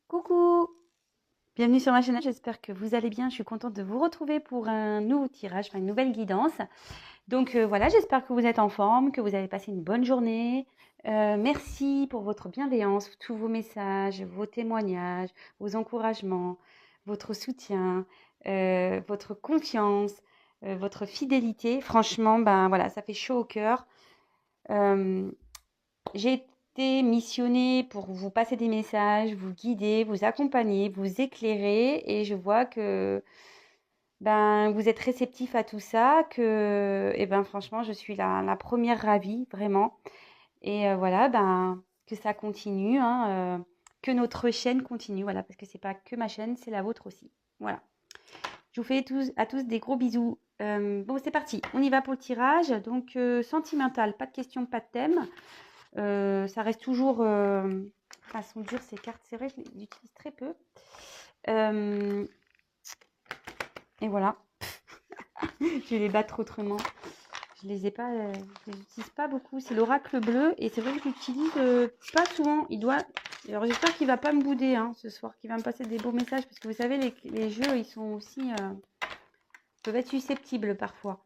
Coucou! Bienvenue sur ma chaîne, j'espère que vous allez bien. Je suis contente de vous retrouver pour un nouveau tirage, enfin une nouvelle guidance. Donc voilà, j'espère que vous êtes en forme, que vous avez passé une bonne journée. Merci pour votre bienveillance, tous vos messages, vos témoignages, vos encouragements, votre soutien, votre confiance, votre fidélité. Franchement, ben voilà, ça fait chaud au cœur. Euh, j'ai été missionnée pour vous passer des messages, vous guider, vous accompagner, vous éclairer et je vois que ben, vous êtes réceptif à tout ça, que et ben, franchement, je suis la première ravie, vraiment. Et voilà, ben, que ça continue, hein, que notre chaîne continue, voilà, parce que c'est pas que ma chaîne, c'est la vôtre aussi. Voilà. Je vous fais à tous des gros bisous. Bon, c'est parti, on y va pour le tirage. Donc, sentimental, pas de questions, pas de thème. Ça reste toujours façon de dire ces cartes, c'est vrai, je les utilise très peu. Et voilà, je vais les battre autrement. Je les ai pas, je les utilise pas beaucoup. C'est l'oracle bleu et c'est vrai que je l'utilise pas souvent. Il doit. Alors j'espère qu'il va pas me bouder hein, ce soir, qu'il va me passer des beaux messages parce que vous savez les jeux ils sont aussi peuvent être susceptibles parfois.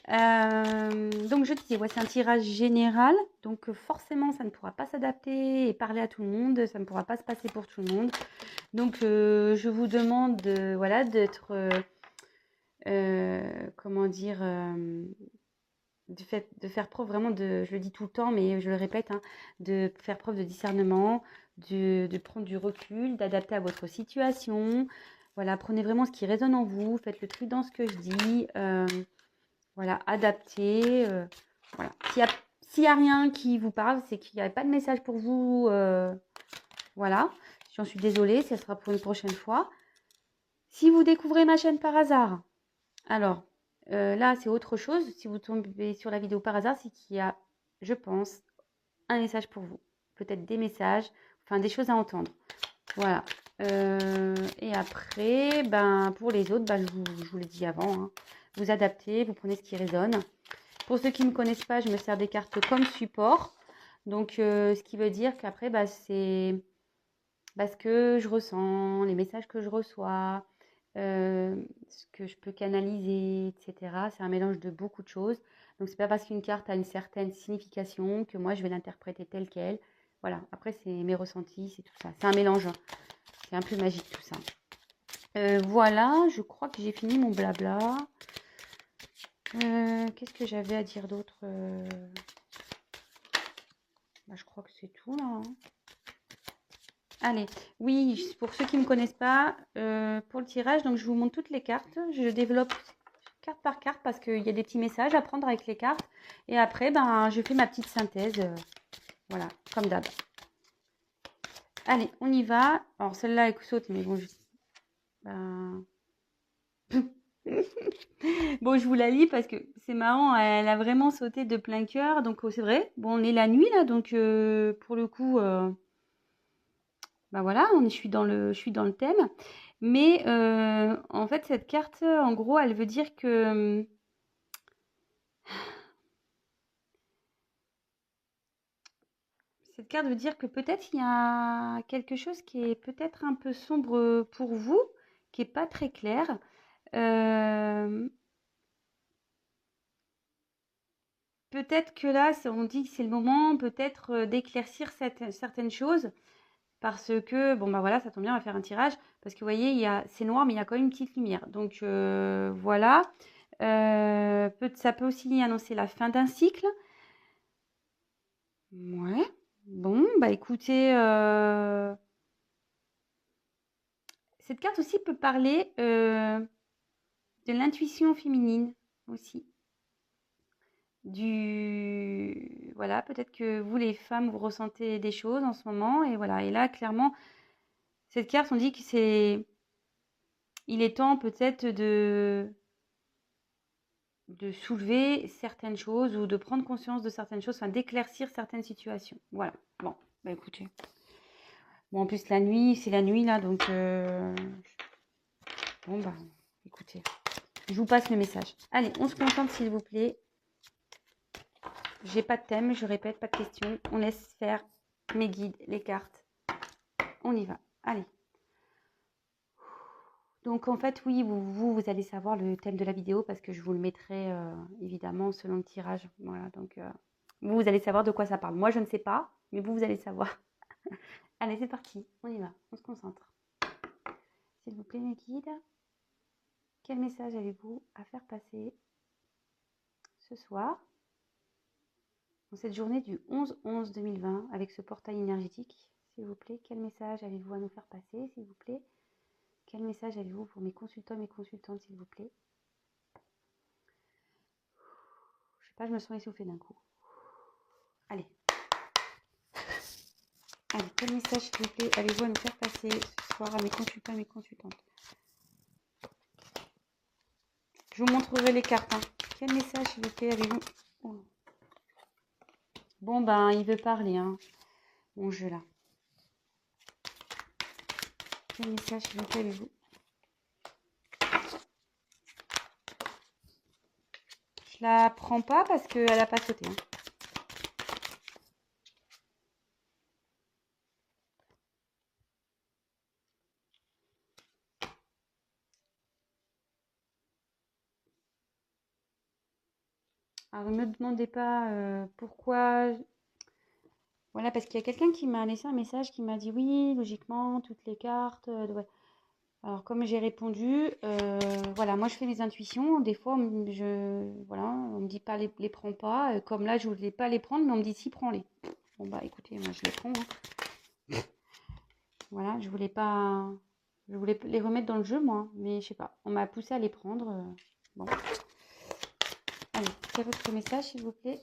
Donc je disais, ouais, c'est un tirage général, donc forcément ça ne pourra pas s'adapter et parler à tout le monde, ça ne pourra pas se passer pour tout le monde. Donc je vous demande voilà, d'être, comment dire, de faire preuve vraiment de, je le dis tout le temps, mais je le répète, hein, de faire preuve de discernement, de prendre du recul, d'adapter à votre situation. Voilà, prenez vraiment ce qui résonne en vous, faites le tri dans ce que je dis. Voilà, adapter. Voilà. S'il y a rien qui vous parle, c'est qu'il n'y avait pas de message pour vous. Voilà. J'en suis désolée, ça sera pour une prochaine fois. Si vous découvrez ma chaîne par hasard, alors là, c'est autre chose. Si vous tombez sur la vidéo par hasard, c'est qu'il y a, je pense, un message pour vous. Peut-être des messages, enfin des choses à entendre. Voilà. Et après, ben, pour les autres, ben, je vous l'ai dit avant, hein, vous adaptez, vous prenez ce qui résonne. Pour ceux qui ne me connaissent pas, je me sers des cartes comme support. Donc, ce qui veut dire qu'après, bah, c'est ce que je ressens, les messages que je reçois, ce que je peux canaliser, etc. C'est un mélange de beaucoup de choses. Donc, c'est pas parce qu'une carte a une certaine signification que moi, je vais l'interpréter telle qu'elle. Voilà, après, c'est mes ressentis, c'est tout ça. C'est un mélange. C'est un peu magique tout ça. Voilà, je crois que j'ai fini mon blabla. Qu'est-ce que j'avais à dire d'autre bah, je crois que c'est tout là. Hein. Allez, oui, pour ceux qui ne me connaissent pas, pour le tirage, donc je vous montre toutes les cartes. Je développe carte par carte parce qu'il y a des petits messages à prendre avec les cartes. Et après, ben, je fais ma petite synthèse. Voilà, comme d'hab. Allez, on y va. Alors celle-là, elle saute, mais bon, ben... bon, je vous la lis parce que c'est marrant, elle a vraiment sauté de plein cœur. Donc c'est vrai, bon, on est la nuit là, donc pour le coup... bah voilà, je suis dans le thème. Mais en fait, cette carte, en gros, elle veut dire que cette carte veut dire que peut-être il y a quelque chose qui est peut-être un peu sombre pour vous, qui est pas très clair. Euh, peut-être que là, on dit que c'est le moment peut-être d'éclaircir certaines choses. Parce que, bon, bah voilà, ça tombe bien, on va faire un tirage. Parce que vous voyez, c'est noir, mais il y a quand même une petite lumière. Donc voilà. Ça peut aussi annoncer la fin d'un cycle. Ouais. Bon, bah écoutez, cette carte aussi peut parler de l'intuition féminine aussi. Voilà, peut-être que vous, les femmes, vous ressentez des choses en ce moment. Et voilà. Et là, clairement, cette carte, on dit que il est temps peut-être de soulever certaines choses ou de prendre conscience de certaines choses, enfin d'éclaircir certaines situations. Voilà. Bon, bah écoutez. Bon, en plus, la nuit, c'est la nuit là, donc. Bon, bah écoutez. Je vous passe le message. Allez, on se concentre s'il vous plaît. J'ai pas de thème, je répète, pas de questions. On laisse faire mes guides, les cartes. On y va. Allez. Donc en fait, oui, vous allez savoir le thème de la vidéo parce que je vous le mettrai évidemment selon le tirage. Voilà, donc vous allez savoir de quoi ça parle. Moi, je ne sais pas, mais vous allez savoir. Allez, c'est parti, on y va, on se concentre. S'il vous plaît, mes guides, quel message avez-vous à faire passer ce soir, dans cette journée du 11-11-2020, avec ce portail énergétique? S'il vous plaît, quel message avez-vous à nous faire passer, s'il vous plaît? Quel message avez-vous pour mes consultants, mes consultantes, s'il vous plaît? Je sais pas, je me sens essoufflée d'un coup. Allez. Allez, quel message, s'il vous plaît, avez-vous à nous faire passer ce soir à mes consultants et mes consultantes? Je vous montrerai les cartes. Hein. Quel message, s'il vous plaît, avez-vous? Oh. Bon, ben, il veut parler, hein. Mon jeu, là. Quel message, s'il vous plaît, avez-vous? Je la prends pas parce qu'elle n'a pas sauté. Hein. Alors, ne me demandez pas pourquoi. Voilà, parce qu'il y a quelqu'un qui m'a laissé un message qui m'a dit oui, logiquement, toutes les cartes. Alors, comme j'ai répondu, voilà, moi je fais mes intuitions. Des fois, voilà, on me dit pas les prends pas. Comme là, je voulais pas les prendre, mais on me dit si, prends-les. Bon, bah écoutez, moi je les prends. Hein. Voilà, je voulais pas. Je voulais les remettre dans le jeu, moi, mais je sais pas. On m'a poussé à les prendre. Bon. Allez, quel autre message, s'il vous plaît?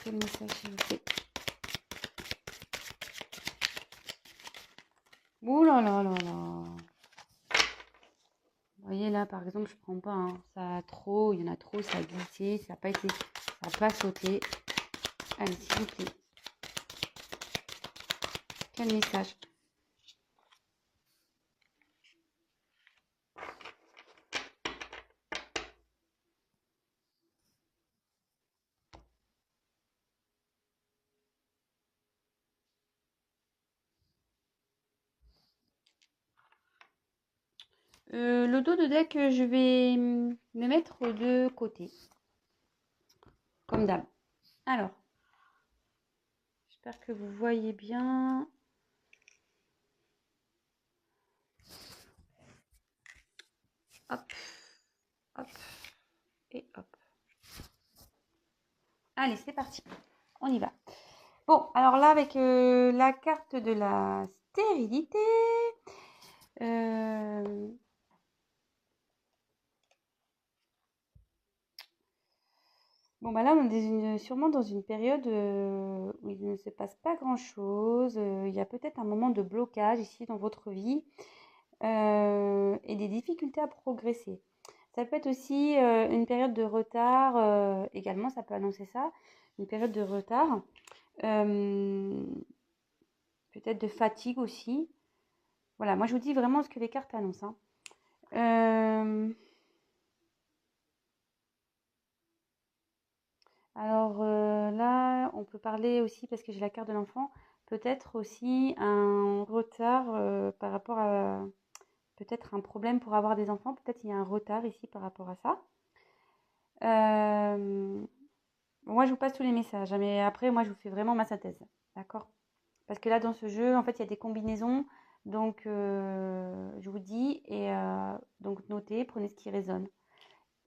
Quel message, s'il vous plaît? Ouh là là là là. Vous voyez là, par exemple, je prends pas. Hein. Ça a trop, il y en a trop, ça a glissé, ça n'a pas été, ça n'a pas sauté. Allez, s'il vous plaît. Quel message? Le dos de deck, je vais le mettre de côté, comme d'hab. Alors, j'espère que vous voyez bien. Hop, hop et hop. Allez, c'est parti. On y va. Bon, alors là, avec la carte de la stérilité, bon, bah là, on est sûrement dans une période où il ne se passe pas grand-chose. Il y a peut-être un moment de blocage ici dans votre vie et des difficultés à progresser. Ça peut être aussi une période de retard, également, ça peut annoncer ça, une période de retard, peut-être de fatigue aussi. Voilà, moi je vous dis vraiment ce que les cartes annoncent. Hein. Alors là, on peut parler aussi, parce que j'ai la carte de l'enfant, peut-être aussi un retard par rapport à peut-être un problème pour avoir des enfants. Peut-être il y a un retard ici par rapport à ça. Moi, je vous passe tous les messages, hein, mais après, moi, je vous fais vraiment ma synthèse. D'accord? Parce que là, dans ce jeu, en fait, il y a des combinaisons. Donc, je vous dis, et donc notez, prenez ce qui résonne.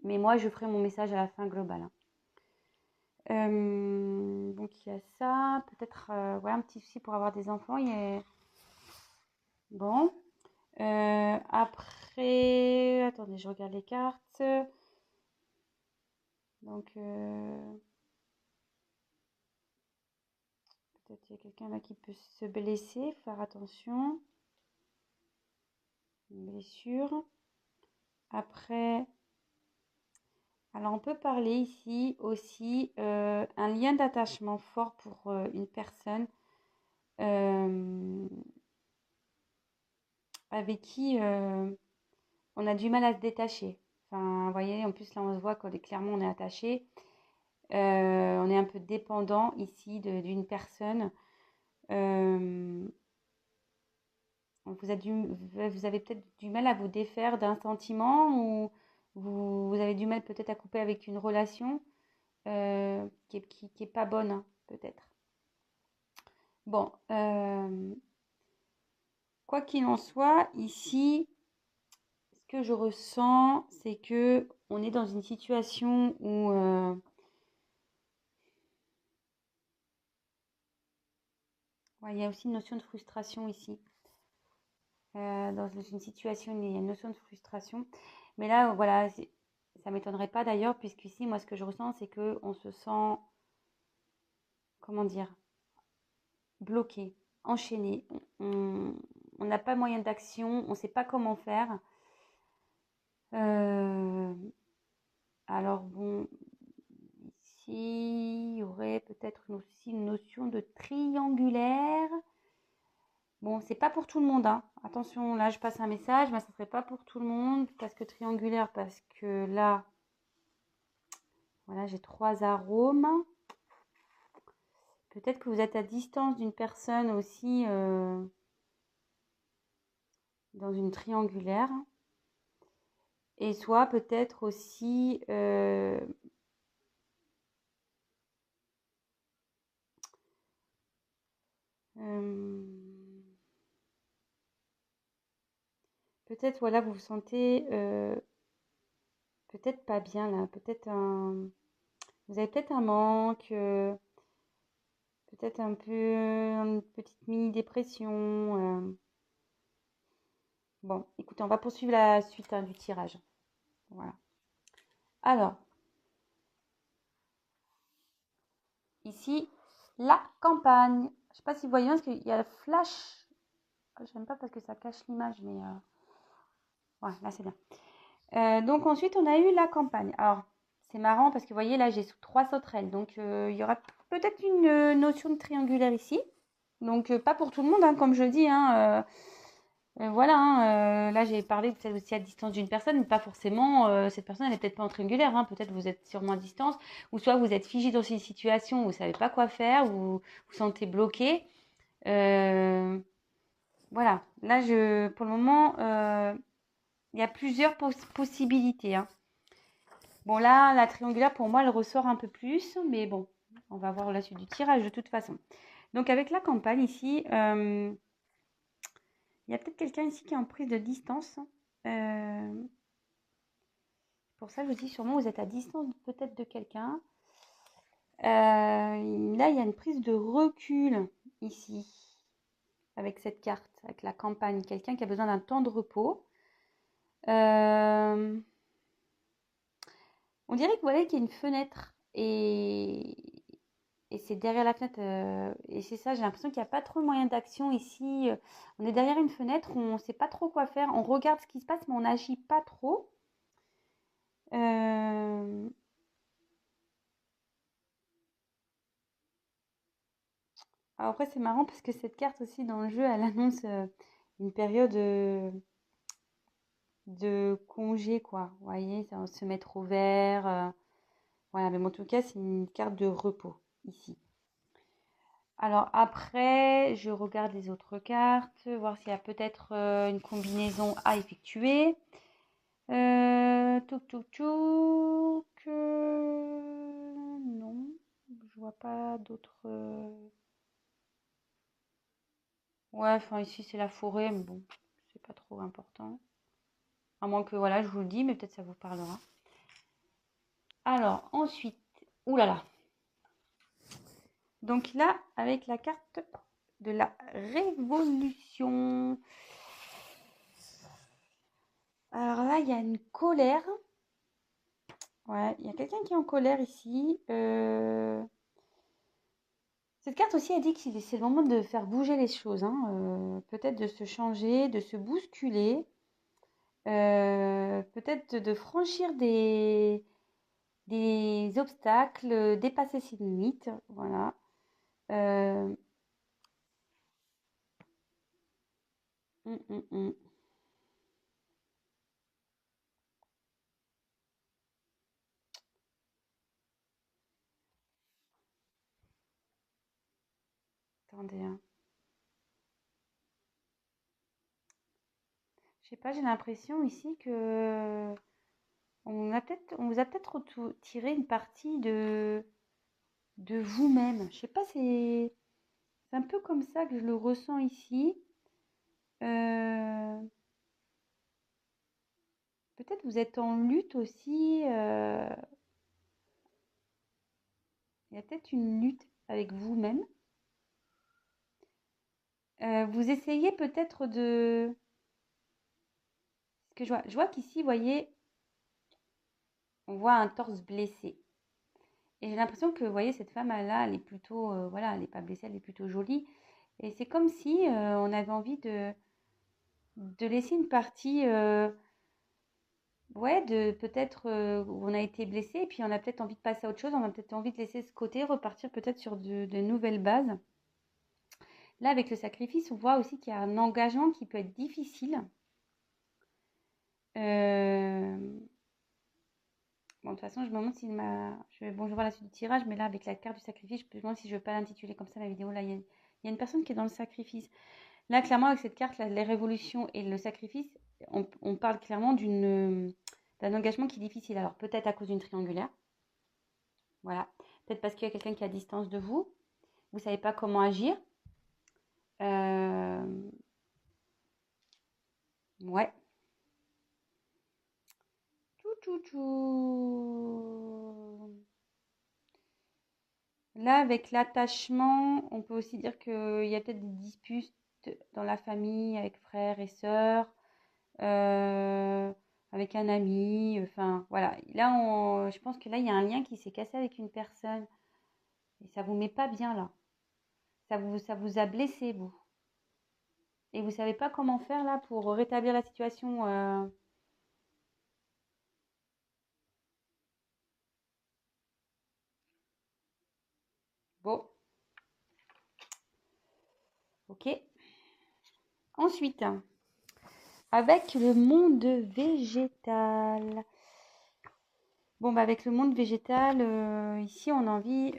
Mais moi, je ferai mon message à la fin global. Hein. Donc il y a ça, peut-être ouais, un petit souci pour avoir des enfants. Bon. Après, attendez, je regarde les cartes. Donc peut-être il y a quelqu'un là qui peut se blesser, faire attention. Une blessure. Après, alors on peut parler ici aussi un lien d'attachement fort pour une personne avec qui on a du mal à se détacher. Enfin, vous voyez, en plus là on se voit clairement on est attaché. On est un peu dépendant ici d'une personne. Vous avez peut-être du mal à vous défaire d'un sentiment ou vous avez du mal peut-être à couper avec une relation qui est pas bonne, hein, peut-être. Bon, quoi qu'il en soit, ici, ce que je ressens, c'est que on est dans une situation où ouais, il y a aussi une notion de frustration ici. Dans une situation où il y a une notion de frustration. Mais là, voilà, ça m'étonnerait pas d'ailleurs, puisqu'ici, moi, ce que je ressens, c'est que on se sent, comment dire, bloqué, enchaîné. On n'a pas moyen d'action, on ne sait pas comment faire. Euh, alors bon, ici, il y aurait peut-être aussi une notion de triangulaire. Bon, c'est pas pour tout le monde, hein. Attention, là, je passe un message, mais ça serait pas pour tout le monde. Casque triangulaire, parce que là, voilà, j'ai 3 arômes. Peut-être que vous êtes à distance d'une personne aussi dans une triangulaire. Et soit peut-être aussi peut-être voilà, vous vous sentez peut-être pas bien là, vous avez peut-être un manque, peut-être un peu une petite mini-dépression. Bon, écoutez, on va poursuivre la suite hein, du tirage. Voilà. Alors, ici, la campagne. Je ne sais pas si vous voyez, parce qu'il y a le flash. J'aime pas parce que ça cache l'image, mais ouais, là c'est bien. Donc ensuite, on a eu la campagne. Alors, c'est marrant parce que vous voyez, là, j'ai 3 sauterelles. Donc, il y aura peut-être une notion de triangulaire ici. Donc, pas pour tout le monde, hein, comme je dis. Hein, voilà, hein, là, j'ai parlé peut-être aussi à distance d'une personne, mais pas forcément. Cette personne, elle n'est peut-être pas en triangulaire. Hein, peut-être vous êtes sûrement à distance. Ou soit vous êtes figé dans une situation où vous ne savez pas quoi faire, où vous vous sentez bloqué. Voilà, là, pour le moment, il y a plusieurs possibilités. Hein. Bon, là, la triangulaire, pour moi, elle ressort un peu plus, mais bon, on va voir la suite du tirage de toute façon. Donc, avec la campagne ici, il y a peut-être quelqu'un ici qui est en prise de distance. Pour ça, je vous dis, sûrement, vous êtes à distance peut-être de quelqu'un. Là, il y a une prise de recul ici, avec cette carte, avec la campagne. Quelqu'un qui a besoin d'un temps de repos. On dirait que voilà qu'il y a une fenêtre et c'est derrière la fenêtre. Et c'est ça, j'ai l'impression qu'il n'y a pas trop de moyen d'action ici. On est derrière une fenêtre, on ne sait pas trop quoi faire. On regarde ce qui se passe, mais on n'agit pas trop. Alors après, c'est marrant parce que cette carte aussi dans le jeu, elle annonce une période de congé, quoi. Vous voyez, ça va se mettre au vert. Voilà, mais en tout cas, c'est une carte de repos ici. Alors après, je regarde les autres cartes, voir s'il y a peut-être une combinaison à effectuer. Touk touk touk. Non, je vois pas d'autres. Ouais, enfin ici c'est la forêt, mais bon, c'est pas trop important. À moins que voilà, je vous le dis, mais peut-être ça vous parlera. Alors ensuite, oulala. Donc là, avec la carte de la révolution. Alors là, il y a une colère. Ouais, il y a quelqu'un qui est en colère ici. Cette carte aussi a dit que c'est le moment de faire bouger les choses. Hein. Peut-être de se changer, de se bousculer. Peut-être de franchir des obstacles, dépasser ses limites. Voilà. Euh, hum, hum, hum. Attendez, hein. Je sais pas, j'ai l'impression ici que on vous a peut-être retiré une partie de vous-même. Je sais pas, c'est un peu comme ça que je le ressens ici. Euh, Peut-être vous êtes en lutte aussi. Il y a peut-être une lutte avec vous-même. Vous essayez peut-être de... Ce que je vois qu'ici, vous voyez, on voit un torse blessé. Et j'ai l'impression que, vous voyez, cette femme-là, elle est plutôt... voilà, elle n'est pas blessée, elle est plutôt jolie. Et c'est comme si on avait envie de laisser une partie... ouais, de peut-être où on a été blessé, et puis on a peut-être envie de passer à autre chose, on a peut-être envie de laisser ce côté, repartir peut-être sur de nouvelles bases. Là, avec le sacrifice, on voit aussi qu'il y a un engagement qui peut être difficile. Bon, de toute façon, je me demande s'il m'a... Bon, je vois la suite du tirage, mais là, avec la carte du sacrifice, je me demande si je ne veux pas l'intituler comme ça, la vidéo. Là, il y a une personne qui est dans le sacrifice. Là, clairement, avec cette carte, là, les révolutions et le sacrifice, on parle clairement d'un engagement qui est difficile. Alors, peut-être à cause d'une triangulaire. Voilà. Peut-être parce qu'il y a quelqu'un qui est à distance de vous. Vous ne savez pas comment agir. Euh, Ouais. Tout. Là, avec l'attachement, on peut aussi dire qu'il y a peut-être des disputes dans la famille avec frères et sœurs, euh, avec un ami. Enfin, voilà. Là, je pense que là, il y a un lien qui s'est cassé avec une personne. Et ça vous met pas bien là. Ça vous a blessé, vous. Et vous savez pas comment faire là pour rétablir la situation. Bon, ok. Ensuite, avec le monde végétal. Bon, bah avec le monde végétal, ici, on a envie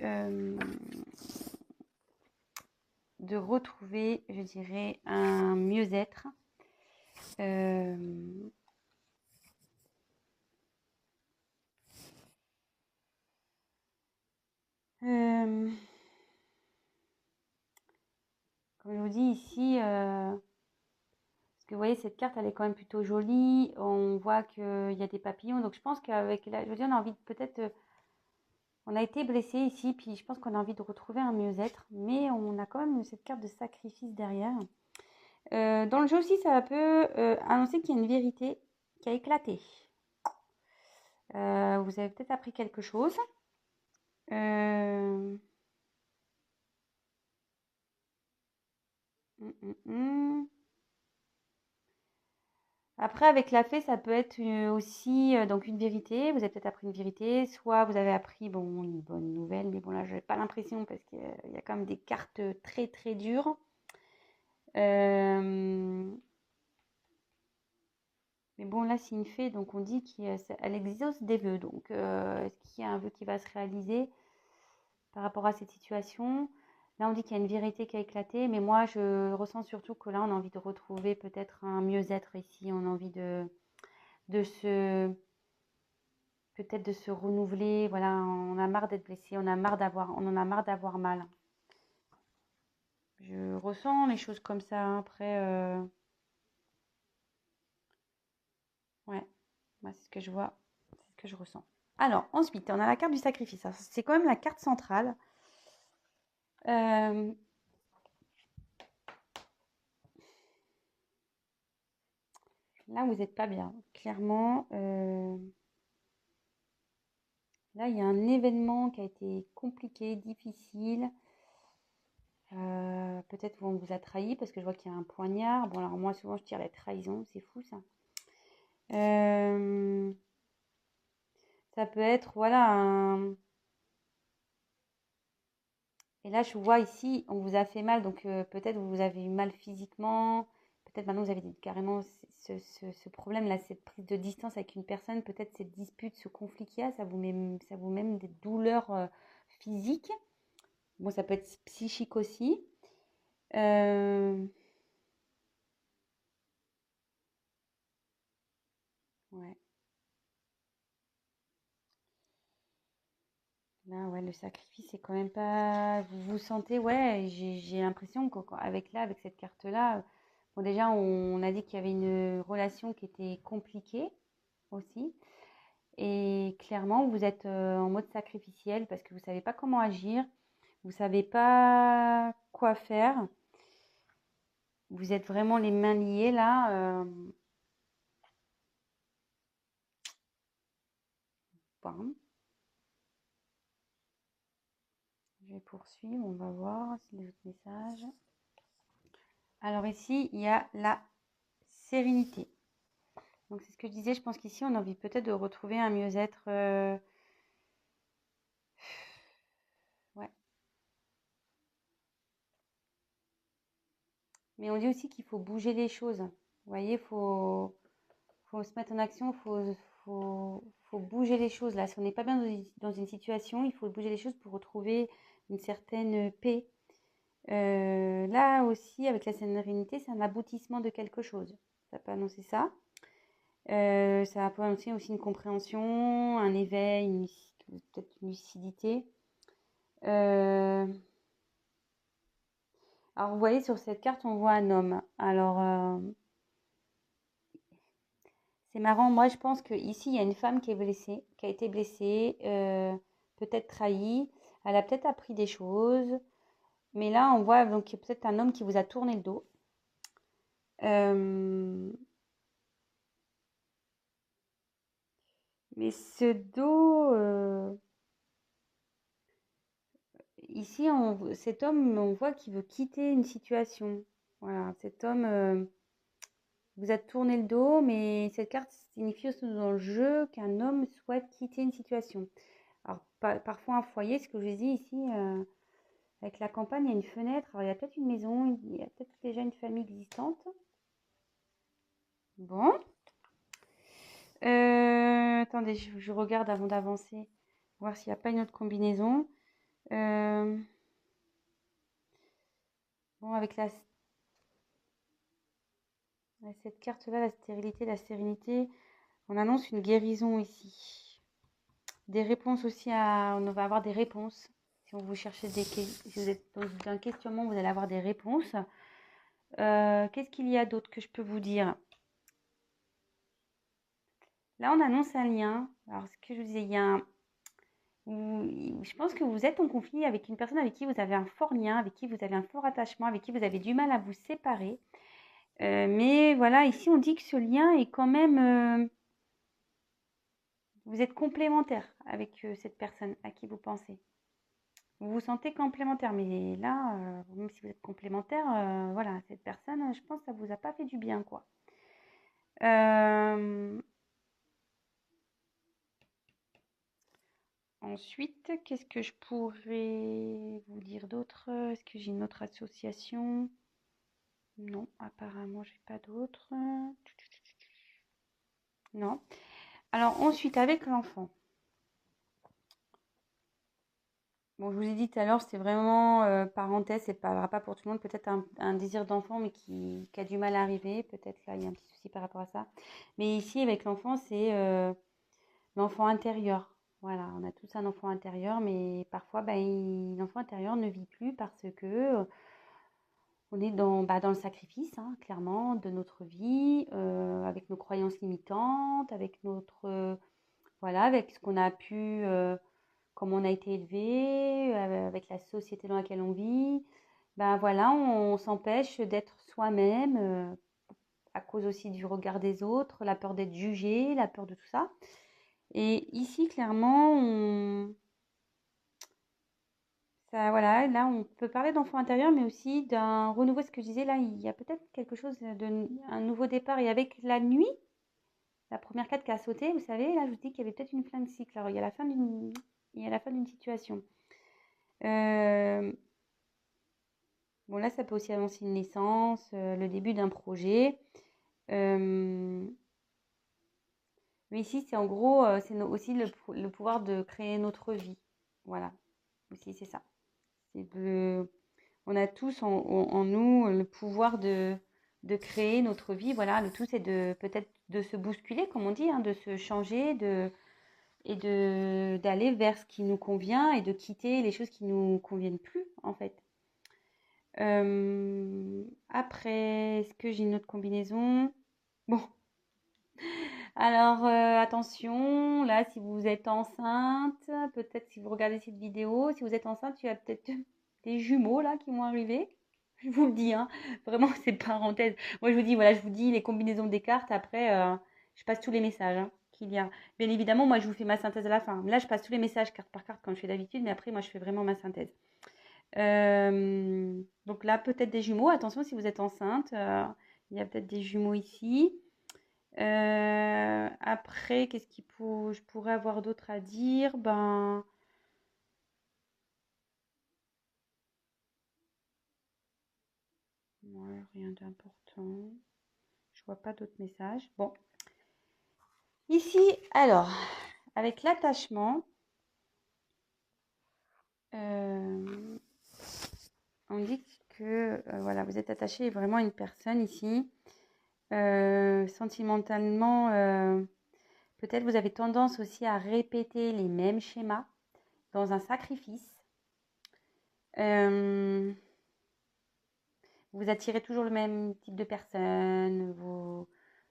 de retrouver, je dirais, un mieux-être. Euh, euh, Comme je vous dis ici, parce que vous voyez, cette carte, elle est quand même plutôt jolie. On voit qu'il y a des papillons. Donc, je pense qu'avec je veux dire, on a envie de peut-être... on a été blessé ici, puis je pense qu'on a envie de retrouver un mieux-être. Mais on a quand même cette carte de sacrifice derrière. Dans le jeu aussi, ça peut annoncer qu'il y a une vérité qui a éclaté. Vous avez peut-être appris quelque chose. Euh, Après, avec la fée, ça peut être aussi donc une vérité. Vous avez peut-être appris une vérité, soit vous avez appris bon, une bonne nouvelle, mais bon là, je n'ai pas l'impression parce qu'il y a quand même des cartes très très dures. Euh, mais bon, là, c'est une fée, donc on dit qu'elle exauce des vœux. Donc, est-ce qu'il y a un vœu qui va se réaliser par rapport à cette situation? Là, on dit qu'il y a une vérité qui a éclaté, mais moi, je ressens surtout que là, on a envie de retrouver peut-être un mieux-être ici. On a envie de se peut-être de se renouveler. Voilà, on a marre d'être blessé, on en a marre d'avoir mal. Je ressens les choses comme ça. Hein. Après, ouais, moi c'est ce que je vois, c'est ce que je ressens. Alors, ensuite, on a la carte du sacrifice. C'est quand même la carte centrale. Euh, Là, vous n'êtes pas bien. Clairement, là, il y a un événement qui a été compliqué, difficile. Peut-être qu'on vous a trahi parce que je vois qu'il y a un poignard. Bon, alors moi, souvent, je tire la trahison. C'est fou, ça. Euh, Ça peut être, voilà, et là, je vois ici, on vous a fait mal, donc peut-être vous avez eu mal physiquement, peut-être maintenant vous avez carrément ce problème-là, cette prise de distance avec une personne, peut-être cette dispute, ce conflit qu'il y a, ça vous met des douleurs physiques. Bon, ça peut être psychique aussi. Euh, ouais. Là, ouais, le sacrifice, c'est quand même pas. Vous vous sentez, ouais, j'ai l'impression qu'avec avec cette carte-là, bon, déjà, on a dit qu'il y avait une relation qui était compliquée aussi. Et clairement, vous êtes en mode sacrificiel parce que vous savez pas comment agir, vous savez pas quoi faire. Vous êtes vraiment les mains liées là. Bon, je vais poursuivre, on va voir si les autres messages. Alors ici, il y a la sérénité. Donc c'est ce que je disais, je pense qu'ici, on a envie peut-être de retrouver un mieux-être. Ouais. Mais on dit aussi qu'il faut bouger les choses. Vous voyez, faut se mettre en action, faut bouger les choses. Là, si on n'est pas bien dans une situation, il faut bouger les choses pour retrouver une certaine paix. Là aussi, avec la sérénité, c'est un aboutissement de quelque chose. Ça peut annoncer ça. Ça peut annoncer aussi une compréhension, un éveil, peut-être une lucidité. Euh, alors, vous voyez, sur cette carte, on voit un homme. Alors, c'est marrant. Moi, je pense qu'ici, il y a une femme qui est blessée, qui a été blessée, peut-être trahie. Elle a peut-être appris des choses. Mais là, on voit donc peut-être un homme qui vous a tourné le dos. Euh, mais ce dos, ici, cet homme, on voit qu'il veut quitter une situation. Voilà, cet homme vous a tourné le dos, mais cette carte signifie aussi dans le jeu qu'un homme souhaite quitter une situation. Alors, parfois un foyer, ce que je dis ici, avec la campagne, il y a une fenêtre. Alors, il y a peut-être une maison, il y a peut-être déjà une famille existante. Bon. Attendez, je regarde avant d'avancer, voir s'il n'y a pas une autre combinaison. Euh, bon, avec cette carte-là, la stérilité, la sérénité, on annonce une guérison ici. Des réponses aussi on va avoir des réponses. Si vous cherchez si vous êtes dans un questionnement, vous allez avoir des réponses. Qu'est-ce qu'il y a d'autre que je peux vous dire? Là, on annonce un lien. Alors, ce que je vous disais, il y a je pense que vous êtes en conflit avec une personne avec qui vous avez un fort lien, avec qui vous avez un fort attachement, avec qui vous avez du mal à vous séparer. Mais voilà, ici, on dit que ce lien est quand même... vous êtes complémentaire avec cette personne à qui vous pensez. Vous vous sentez complémentaire, mais là, même si vous êtes complémentaire, voilà, cette personne, je pense que ça vous a pas fait du bien, quoi. Euh, Ensuite, qu'est-ce que je pourrais vous dire d'autre? Est-ce que j'ai une autre association? Non, apparemment, j'ai pas d'autre. Non. Alors ensuite, avec l'enfant. Bon, je vous ai dit tout à l'heure, c'est vraiment parenthèse, c'est pas, pas pour tout le monde. Peut-être un désir d'enfant, mais qui a du mal à arriver. Peut-être là, il y a un petit souci par rapport à ça. Mais ici, avec l'enfant, c'est l'enfant intérieur. Voilà, on a tous un enfant intérieur, mais parfois, l'enfant intérieur ne vit plus parce que on est dans le sacrifice, hein, clairement, de notre vie, avec nos croyances limitantes, avec voilà, avec ce qu'on a pu, comment on a été élevé, avec la société dans laquelle on vit. Ben voilà, on s'empêche d'être soi-même, à cause aussi du regard des autres, la peur d'être jugé, la peur de tout ça. Et ici, clairement, ça, voilà, là, on peut parler d'enfant intérieur, mais aussi d'un renouveau. Ce que je disais, là, il y a peut-être quelque chose un nouveau départ. Et avec la nuit, la première carte qui a sauté, vous savez, là, je vous dis qu'il y avait peut-être une fin de cycle. Alors, il y a la fin d'une situation. Euh, bon, là, ça peut aussi annoncer une naissance, le début d'un projet. Euh, mais ici, c'est en gros, c'est aussi le pouvoir de créer notre vie. Voilà, aussi, c'est ça. C'est de, On a tous en nous le pouvoir de créer notre vie. Voilà, le tout, c'est peut-être de se bousculer, comme on dit, hein, de se changer, d'aller vers ce qui nous convient et de quitter les choses qui nous conviennent plus, en fait. Après, est-ce que j'ai une autre combinaison? Bon, alors attention, là, si vous êtes enceinte, peut-être si vous regardez cette vidéo, si vous êtes enceinte, il y a peut-être des jumeaux là qui vont arriver. Je vous le dis, hein, vraiment, c'est parenthèse. Moi, je vous dis, voilà, je vous dis les combinaisons des cartes. Après, je passe tous les messages qu'il y a. Bien évidemment, moi, je vous fais ma synthèse à la fin. Là, je passe tous les messages carte par carte comme je fais d'habitude, mais après, moi, je fais vraiment ma synthèse. Donc là, peut-être des jumeaux. Attention, si vous êtes enceinte, il y a peut-être des jumeaux ici. Après, je pourrais avoir d'autre à dire? Ben, ouais, rien d'important. Je vois pas d'autres messages. Bon, ici, alors, avec l'attachement, on dit que voilà, vous êtes attaché vraiment à une personne ici. Sentimentalement, peut-être vous avez tendance aussi à répéter les mêmes schémas dans un sacrifice. Vous attirez toujours le même type de personne, vous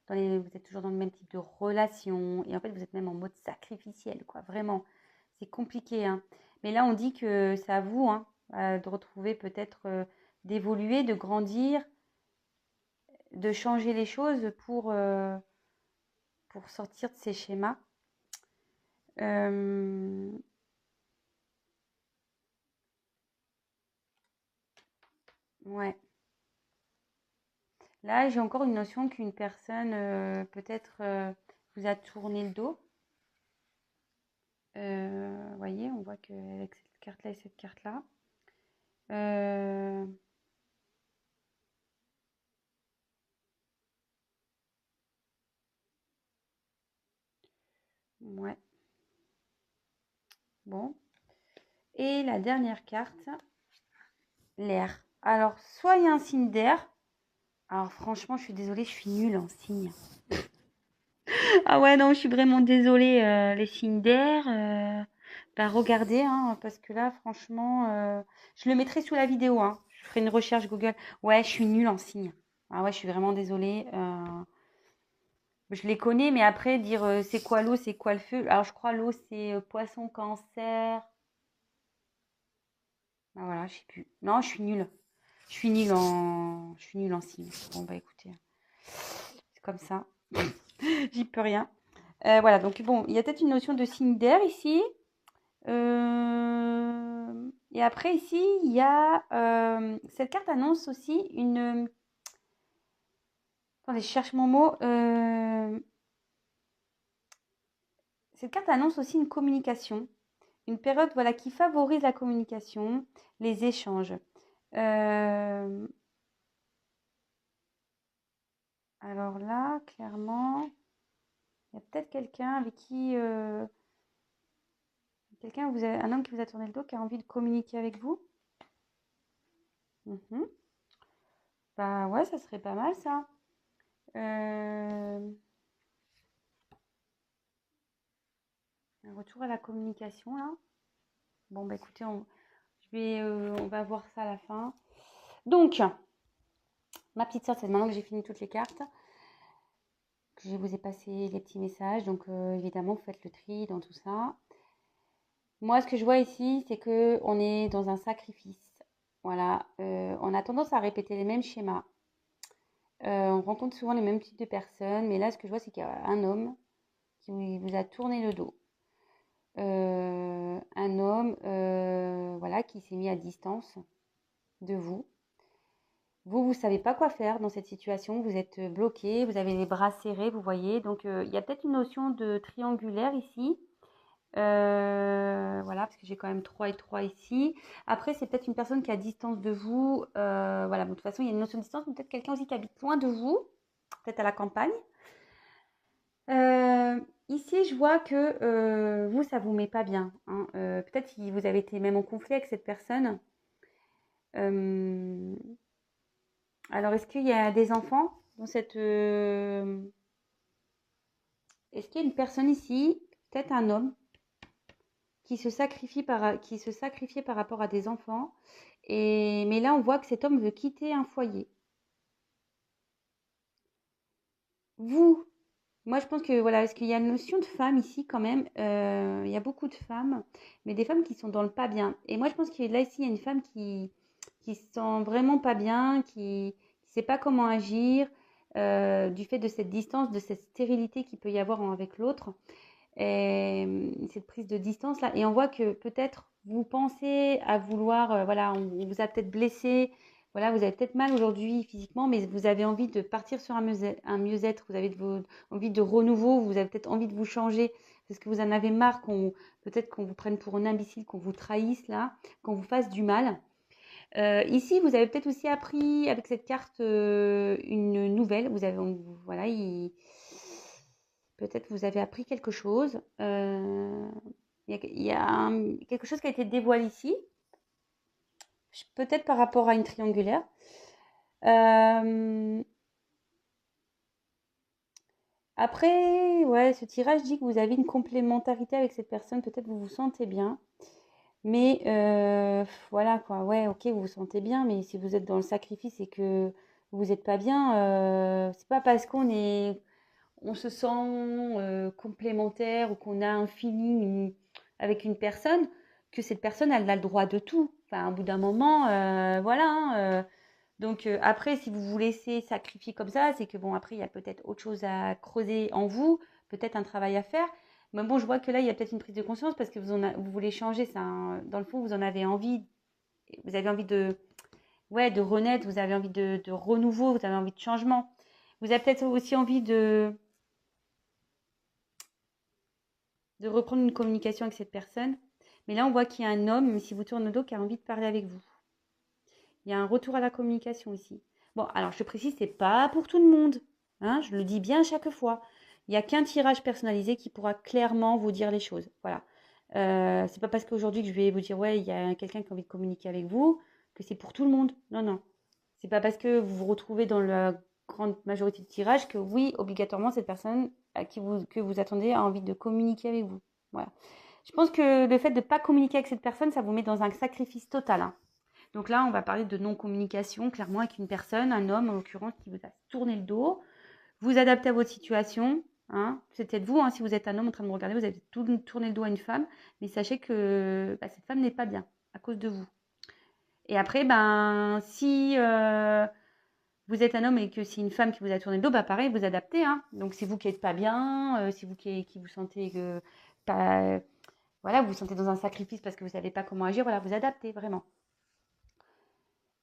êtes toujours dans le même type de relation, et en fait, vous êtes même en mode sacrificiel, quoi, vraiment. C'est compliqué, hein. Mais là, on dit que c'est à vous, hein, de retrouver peut-être, d'évoluer, de grandir, de changer les choses pour sortir de ces schémas. Ouais. Là, j'ai encore une notion qu'une personne, peut-être, vous a tourné le dos. Voyez, on voit qu'avec cette carte-là et cette carte-là. Ouais. Bon. Et la dernière carte, l'air. Alors, soit il y a un signe d'air. Alors, franchement, je suis désolée, je suis nulle en signes. Ah ouais, non, je suis vraiment désolée. Les signes d'air, bah regardez, hein, parce que là, franchement, je le mettrai sous la vidéo, hein. Je ferai une recherche Google. Ouais, je suis nulle en signes. Ah ouais, je suis vraiment désolée. Je les connais, mais après, dire c'est quoi l'eau, c'est quoi le feu. Alors, je crois l'eau, c'est poisson, cancer. Ah, voilà, je sais plus. Non, je suis nulle. Je suis nulle en signes. Bon, bah écoutez, c'est comme ça. J'y peux rien. Voilà, donc bon, il y a peut-être une notion de signe d'air ici. Et après, ici, il y a. Cette carte annonce aussi une. Attendez, je cherche mon mot. Cette carte annonce aussi une communication. Une période voilà, qui favorise la communication, les échanges. Alors là, clairement, il y a peut-être quelqu'un avec qui... un homme qui vous a tourné le dos, qui a envie de communiquer avec vous. Bah ouais, ça serait pas mal ça. Un retour à la communication là. Bon bah écoutez, on va voir ça à la fin. Donc, ma petite sœur, c'est maintenant que j'ai fini toutes les cartes, que je vous ai passé les petits messages. Donc évidemment, vous faites le tri dans tout ça. Moi, ce que je vois ici, c'est que on est dans un sacrifice. Voilà, on a tendance à répéter les mêmes schémas. On rencontre souvent les mêmes types de personnes, mais là, ce que je vois, c'est qu'il y a un homme qui vous a tourné le dos. Un homme, voilà, qui s'est mis à distance de vous. Vous savez pas quoi faire dans cette situation. Vous êtes bloqué, vous avez les bras serrés, vous voyez. Donc, il y a peut-être une notion de triangulaire ici. Voilà, parce que j'ai quand même 3 et 3 ici. Après, c'est peut-être une personne qui est à distance de vous. Voilà, bon, de toute façon, il y a une notion de distance, mais peut-être quelqu'un aussi qui habite loin de vous, peut-être à la campagne. Ici, je vois que vous, ça vous met pas bien, hein. Peut-être que vous avez été même en conflit avec cette personne. Euh, alors, est-ce qu'il y a des enfants dans cette... Est-ce qu'il y a une personne ici, peut-être un homme, qui se sacrifiait par rapport à des enfants. Mais là, on voit que cet homme veut quitter un foyer. Vous, moi, je pense que voilà, parce qu'il y a une notion de femme ici quand même. Il y a beaucoup de femmes, mais des femmes qui sont dans le pas bien. Et moi, je pense que là, ici, il y a une femme qui se sent vraiment pas bien, qui ne sait pas comment agir, du fait de cette distance, de cette stérilité qu'il peut y avoir avec l'autre. Et cette prise de distance là. Et on voit que peut-être vous pensez à vouloir, voilà, on vous a peut-être blessé, voilà, vous avez peut-être mal aujourd'hui physiquement, mais vous avez envie de partir sur un mieux-être, vous avez envie de renouveau, vous avez peut-être envie de vous changer, parce que vous en avez marre peut-être qu'on vous prenne pour un imbécile, qu'on vous trahisse là, qu'on vous fasse du mal. Ici, vous avez peut-être aussi appris avec cette carte une nouvelle. Voilà, peut-être vous avez appris quelque chose. Il y a quelque chose qui a été dévoilé ici, peut-être par rapport à une triangulaire. Euh, Après, ouais, ce tirage dit que vous avez une complémentarité avec cette personne. Peut-être vous vous sentez bien. Mais voilà quoi, ouais, ok, vous vous sentez bien, mais si vous êtes dans le sacrifice et que vous n'êtes pas bien, c'est pas parce on se sent complémentaire ou qu'on a un feeling avec une personne que cette personne, elle a le droit de tout. Enfin, au bout d'un moment, voilà, hein. Donc après, si vous vous laissez sacrifier comme ça, c'est que bon, après, il y a peut-être autre chose à creuser en vous, peut-être un travail à faire. Mais bon, je vois que là, il y a peut-être une prise de conscience parce que vous voulez changer ça, hein. Dans le fond, vous en avez envie, vous avez envie ouais, de renaître, vous avez envie de renouveau, vous avez envie de changement. Vous avez peut-être aussi envie de reprendre une communication avec cette personne. Mais là, on voit qu'il y a un homme, même si vous tournez le dos, qui a envie de parler avec vous. Il y a un retour à la communication ici. Bon, alors je précise, c'est pas pour tout le monde, hein, je le dis bien à chaque fois. Il n'y a qu'un tirage personnalisé qui pourra clairement vous dire les choses. Voilà. C'est pas parce qu'aujourd'hui que je vais vous dire, ouais, il y a quelqu'un qui a envie de communiquer avec vous, que c'est pour tout le monde. Non, non. C'est pas parce que vous vous retrouvez dans la grande majorité de tirages que oui, obligatoirement, cette personne que vous attendez a envie de communiquer avec vous. Voilà. Je pense que le fait de ne pas communiquer avec cette personne, ça vous met dans un sacrifice total, hein. Donc là, on va parler de non-communication, clairement, avec une personne, un homme en l'occurrence, qui vous a tourné le dos. Vous adaptez à votre situation, hein. C'est peut-être vous, hein, si vous êtes un homme en train de me regarder, vous avez tourné le dos à une femme, mais sachez que cette femme n'est pas bien à cause de vous. Et après, ben, si vous êtes un homme et que c'est une femme qui vous a tourné le dos, bah pareil, vous adaptez, hein. Donc c'est vous qui n'êtes pas bien, c'est vous qui vous sentez pas, voilà, vous vous sentez dans un sacrifice parce que vous ne savez pas comment agir, voilà, vous adaptez vraiment.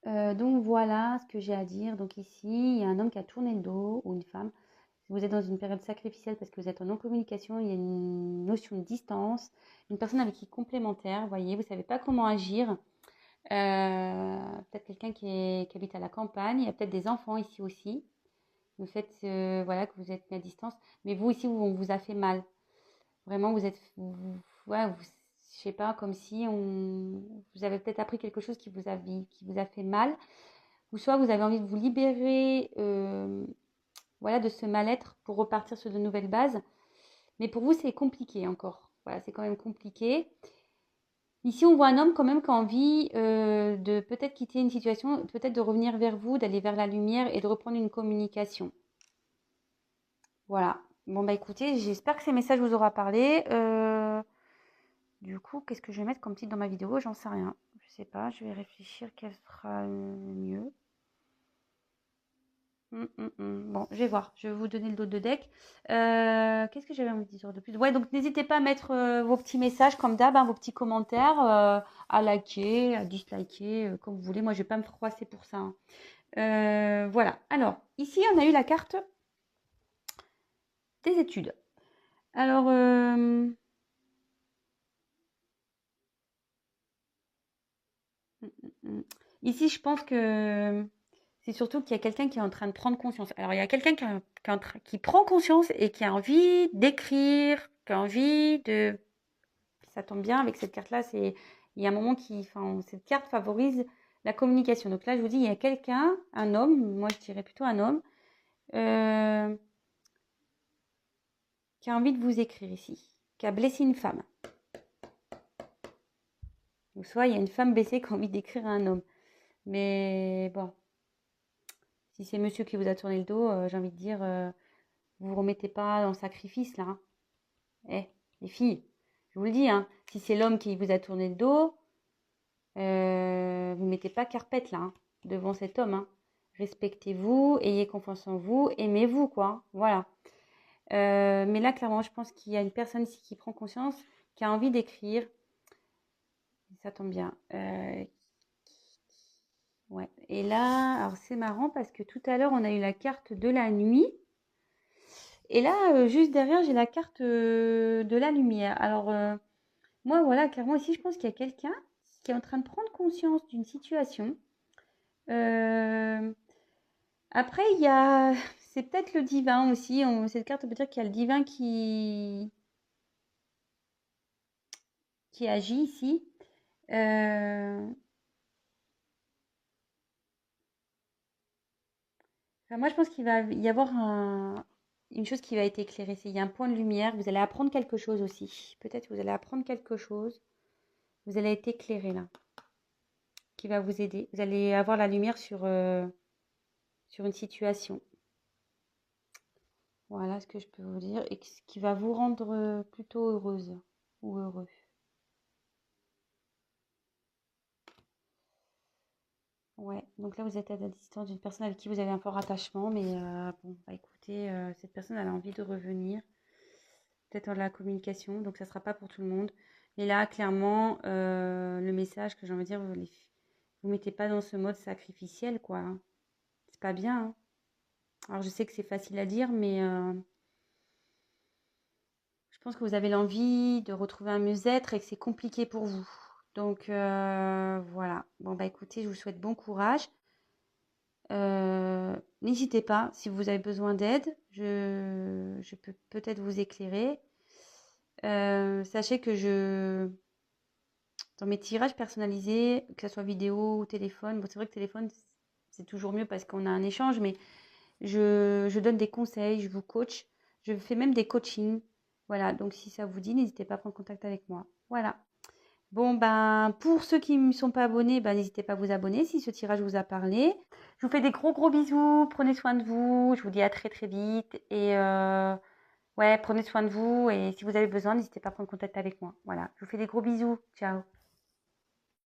Donc voilà ce que j'ai à dire. Donc ici, il y a un homme qui a tourné le dos, ou une femme. Si vous êtes dans une période sacrificielle parce que vous êtes en non-communication, il y a une notion de distance, une personne avec qui complémentaire, vous voyez, vous ne savez pas comment agir. Peut-être quelqu'un qui habite à la campagne, il y a peut-être des enfants ici aussi. Le fait voilà, que vous êtes mis à distance, mais vous ici, on vous a fait mal. Vraiment, ouais, je sais pas, comme si vous avez peut-être appris quelque chose qui vous a fait mal, ou soit vous avez envie de vous libérer, voilà, de ce mal-être pour repartir sur de nouvelles bases. Mais pour vous, c'est compliqué encore. Voilà, c'est quand même compliqué. Ici, on voit un homme quand même qui a envie de peut-être quitter une situation, peut-être de revenir vers vous, d'aller vers la lumière et de reprendre une communication. Voilà. Bon, bah écoutez, j'espère que ces messages vous aura parlé. Du coup, qu'est-ce que je vais mettre comme titre dans ma vidéo? J'en sais rien. Je sais pas, je vais réfléchir quel sera le mieux. Bon, je vais voir. Je vais vous donner le dos de deck. Qu'est-ce que j'avais envie de dire de plus? Ouais, donc n'hésitez pas à mettre vos petits messages comme d'hab, hein, vos petits commentaires, à liker, à disliker, comme vous voulez. Moi, je vais pas me froisser pour ça, hein. Voilà. Alors, ici, on a eu la carte des études. Alors, ici, je pense que c'est surtout qu'il y a quelqu'un qui est en train de prendre conscience. Alors, il y a quelqu'un qui prend conscience et qui a envie d'écrire, qui a envie de... Ça tombe bien avec cette carte-là, il y a un moment cette carte favorise la communication. Donc là, je vous dis, il y a quelqu'un, un homme, moi je dirais plutôt un homme, qui a envie de vous écrire ici, qui a blessé une femme. Ou soit il y a une femme blessée qui a envie d'écrire à un homme. Mais bon, si c'est monsieur qui vous a tourné le dos, j'ai envie de dire, vous vous remettez pas dans le sacrifice là. Hein. Eh, les filles, je vous le dis, hein, si c'est l'homme qui vous a tourné le dos, vous mettez pas carpette là, hein, devant cet homme. Hein. Respectez-vous, ayez confiance en vous, aimez-vous, quoi. Voilà. Mais là, clairement, je pense qu'il y a une personne ici qui prend conscience, qui a envie d'écrire. Ça tombe bien. Ouais. Et là, alors c'est marrant parce que tout à l'heure, on a eu la carte de la nuit. Et là, juste derrière, j'ai la carte de la lumière. Alors, moi, voilà, clairement, ici, je pense qu'il y a quelqu'un qui est en train de prendre conscience d'une situation. Après, il y a... C'est peut-être le divin aussi. Cette carte peut dire qu'il y a le divin qui agit ici. Enfin, moi, je pense qu'il va y avoir une chose qui va être éclairée. Il y a un point de lumière. Vous allez apprendre quelque chose aussi. Peut-être que vous allez apprendre quelque chose. Vous allez être éclairé là, qui va vous aider. Vous allez avoir la lumière sur une situation. Voilà ce que je peux vous dire. Et ce qui va vous rendre plutôt heureuse ou heureux. Ouais, donc là vous êtes à la distance d'une personne avec qui vous avez un fort attachement, mais bon, bah écoutez, cette personne elle a envie de revenir, peut-être dans la communication, donc ça sera pas pour tout le monde. Mais là, clairement, le message que j'ai envie de dire, vous mettez pas dans ce mode sacrificiel, quoi. Hein. C'est pas bien. Hein. Alors je sais que c'est facile à dire, mais je pense que vous avez l'envie de retrouver un mieux-être et que c'est compliqué pour vous. Donc voilà. Bon bah écoutez, je vous souhaite bon courage. N'hésitez pas, si vous avez besoin d'aide, je peux peut-être vous éclairer. Sachez que dans mes tirages personnalisés, que ce soit vidéo ou téléphone, bon, c'est vrai que téléphone, c'est toujours mieux parce qu'on a un échange, mais je donne des conseils, je vous coach, je fais même des coachings. Voilà, donc si ça vous dit, n'hésitez pas à prendre contact avec moi. Voilà. Bon, ben, pour ceux qui ne sont pas abonnés, ben, n'hésitez pas à vous abonner si ce tirage vous a parlé. Je vous fais des gros gros bisous, prenez soin de vous, je vous dis à très très vite et ouais, prenez soin de vous et si vous avez besoin, n'hésitez pas à prendre contact avec moi. Voilà, je vous fais des gros bisous, ciao.